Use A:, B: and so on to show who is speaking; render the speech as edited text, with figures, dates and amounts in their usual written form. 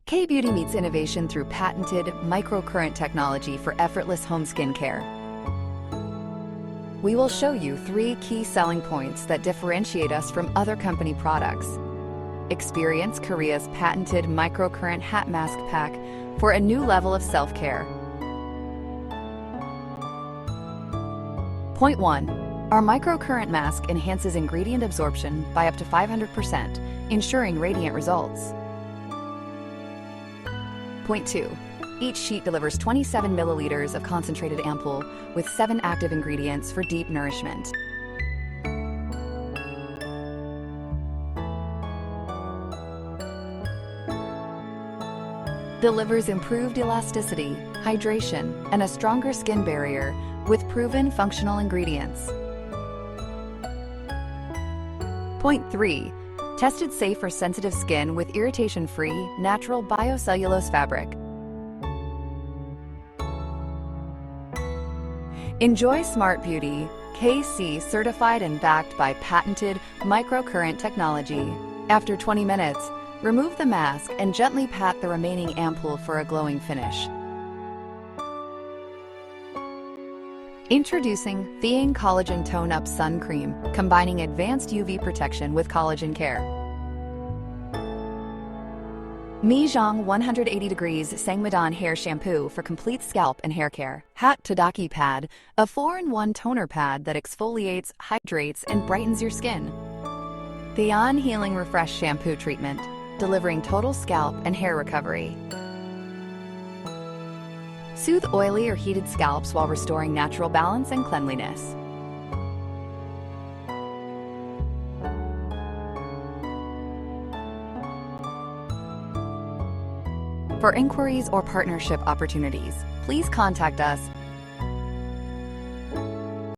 A: K-Beauty meets innovation through patented microcurrent technology for effortless home skincare. We will show you 3 key selling points that differentiate us from other company products. Experience Korea's patented microcurrent hat mask pack for a new level of self-care. Point 1. Our microcurrent mask enhances ingredient absorption by up to 500%, ensuring radiant results. Point 2. Each sheet delivers 27 milliliters of concentrated ampoule with 7 active ingredients for deep nourishment. Delivers improved elasticity, hydration, and a stronger skin barrier with proven functional ingredients. Point 3. Tested safe for sensitive skin with irritation-free, natural biocellulose fabric. Enjoy smart beauty, KC certified and backed by patented microcurrent technology. After 20 minutes, remove the mask and gently pat the remaining ampoule for a glowing finish. Introducing Theain Collagen Tone Up Sun Cream, combining advanced UV protection with collagen care. Mijang 180 degrees Sangmadon Hair Shampoo for complete scalp and hair care. Hat Tadaki Pad, a 4-in-1 toner pad that exfoliates, hydrates, and brightens your skin. Theain Healing Refresh Shampoo Treatment, delivering total scalp and hair recovery. Soothe oily or heated scalps while restoring natural balance and cleanliness. For inquiries or partnership opportunities, please contact us